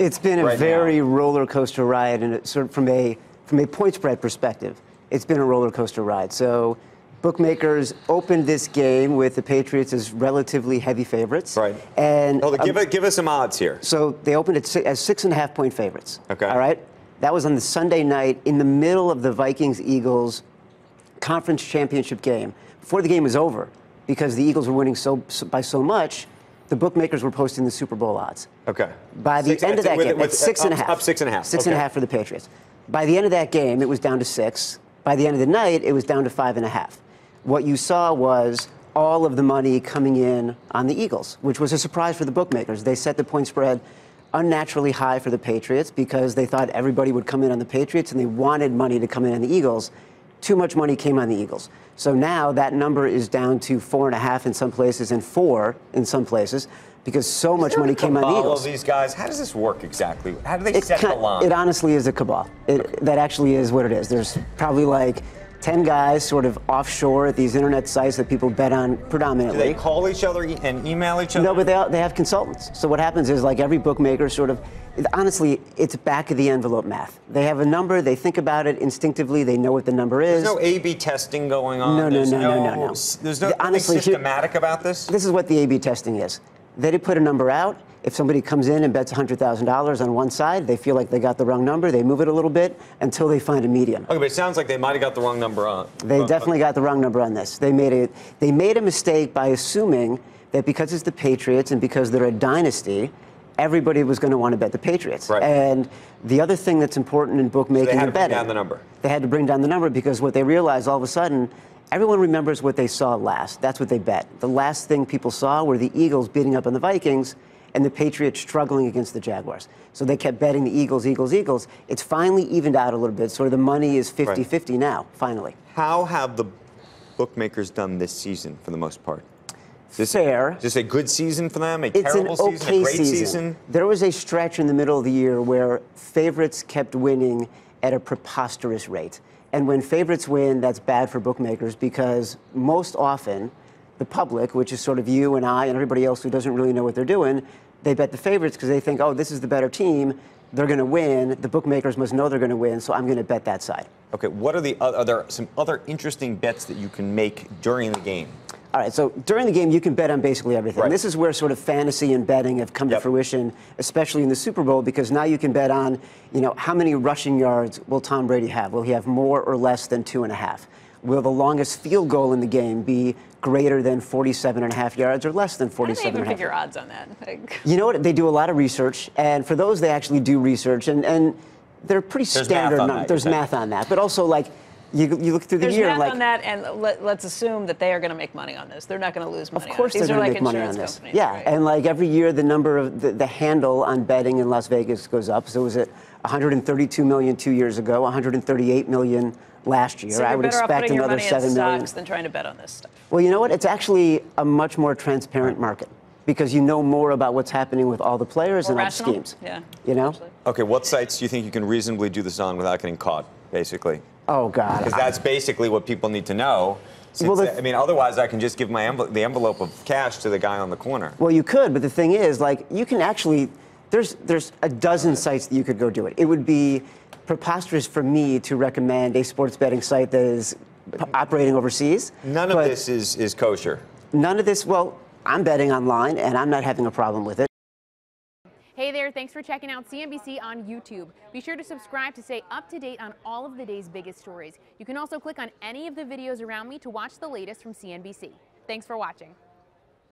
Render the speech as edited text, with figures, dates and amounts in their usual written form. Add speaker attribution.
Speaker 1: It's been a very roller coaster ride, and sort of from a point spread perspective, it's been a roller coaster ride. So bookmakers opened this game with the Patriots as relatively heavy favorites.
Speaker 2: Right.
Speaker 1: And
Speaker 2: give us some odds here.
Speaker 1: So they opened it as 6.5-point favorites.
Speaker 2: Okay.
Speaker 1: All right. That was on the Sunday night in the middle of the Vikings-Eagles conference championship game. Before the game was over, because the Eagles were winning by so much, the bookmakers were posting the Super Bowl odds.
Speaker 2: Okay.
Speaker 1: By the end of that game, it's 6.5.
Speaker 2: Up 6.5.
Speaker 1: 6.5 for the Patriots. By the end of that game, it was down to 6. By the end of the night, it was down to 5.5. What you saw was all of the money coming in on the Eagles, which was a surprise for the bookmakers. They set the point spread unnaturally high for the Patriots because they thought everybody would come in on the Patriots and they wanted money to come in on the Eagles. Too much money came on the Eagles. So now that number is down to 4.5 in some places and 4 in some places because so much money came on the Eagles.
Speaker 2: All of these guys, how does this work exactly? How do they set the line?
Speaker 1: It honestly is a cabal. That actually is what it is. There's probably like 10 guys sort of offshore at these internet sites that people bet on predominantly.
Speaker 2: Do they call each other and email each other?
Speaker 1: No, but they have consultants. So what happens is, like, every bookmaker sort of, honestly, it's back of the envelope math. They have a number, they think about it instinctively, they know what the number is.
Speaker 2: There's no A/B testing going on.
Speaker 1: No.
Speaker 2: There's nothing systematic about this?
Speaker 1: This is what the A/B testing is. They put a number out. If somebody comes in and bets $100,000 on one side, they feel like they got the wrong number. They move it a little bit until they find a median.
Speaker 2: Okay, but it sounds like they might have got the wrong number on.
Speaker 1: They definitely got the wrong number on this. They made a mistake by assuming that because it's the Patriots and because they're a dynasty, everybody was going to want to bet the Patriots.
Speaker 2: Right.
Speaker 1: And the other thing that's important in bookmaking and betting,
Speaker 2: they had to bring down the number.
Speaker 1: They had to bring down the number because what they realized all of a sudden, everyone remembers what they saw last. That's what they bet. The last thing people saw were the Eagles beating up on the Vikings and the Patriots struggling against the Jaguars. So they kept betting the Eagles, Eagles, Eagles. It's finally evened out a little bit. Sort of the money is 50-50 now, finally.
Speaker 2: How have the bookmakers done this season for the most part?
Speaker 1: Fair.
Speaker 2: Is this a good season for them? A
Speaker 1: It's
Speaker 2: terrible
Speaker 1: an okay
Speaker 2: season? A great season?
Speaker 1: There was a stretch in the middle of the year where favorites kept winning at a preposterous rate. And when favorites win, that's bad for bookmakers because most often the public, which is sort of you and I and everybody else who doesn't really know what they're doing, they bet the favorites because they think, oh, this is the better team. They're going to win. The bookmakers must know they're going to win, so I'm going to bet that side.
Speaker 2: Okay, what are there some other interesting bets that you can make during the game?
Speaker 1: All right, so during the game, you can bet on basically everything.
Speaker 2: Right.
Speaker 1: This is where sort of fantasy and betting have come to fruition, especially in the Super Bowl, because now you can bet on, how many rushing yards will Tom Brady have? Will he have more or less than 2.5? Will the longest field goal in the game be greater than 47.5 yards or less than 47.5?
Speaker 3: How do they even figure odds on that?
Speaker 1: You know what? They do a lot of research, and for those, they actually do research, and they're pretty standard. There's math on that, but also, like, you look through the year.
Speaker 3: There's math on that, and let's assume that they are going to make money on this. They're not going to lose money.
Speaker 1: Of course,
Speaker 3: they're
Speaker 1: going to
Speaker 3: make
Speaker 1: money on this.
Speaker 3: Companies,
Speaker 1: yeah,
Speaker 3: right?
Speaker 1: and like every year, the number of the handle on betting in Las Vegas goes up. So it was at 132 million 2 years ago, 138 million last year.
Speaker 3: So
Speaker 1: I would expect another 7 million.
Speaker 3: Than trying to bet on this stuff.
Speaker 1: Well, you know what? It's actually a much more transparent market because you know more about what's happening with all the players and all the schemes.
Speaker 3: Yeah.
Speaker 2: Okay, what sites do you think you can reasonably do this on without getting caught, basically?
Speaker 1: Oh, God.
Speaker 2: Because that's basically what people need to know. Otherwise I can just give the envelope of cash to the guy on the corner.
Speaker 1: Well, you could, but the thing is, like, you can actually, there's a dozen sites that you could go do it. It would be preposterous for me to recommend a sports betting site that is operating overseas.
Speaker 2: None of this is kosher.
Speaker 1: None of this, well, I'm betting online, and I'm not having a problem with it.
Speaker 4: Hey there, thanks for checking out CNBC on YouTube. Be sure to subscribe to stay up to date on all of the day's biggest stories. You can also click on any of the videos around me to watch the latest from CNBC. Thanks for watching.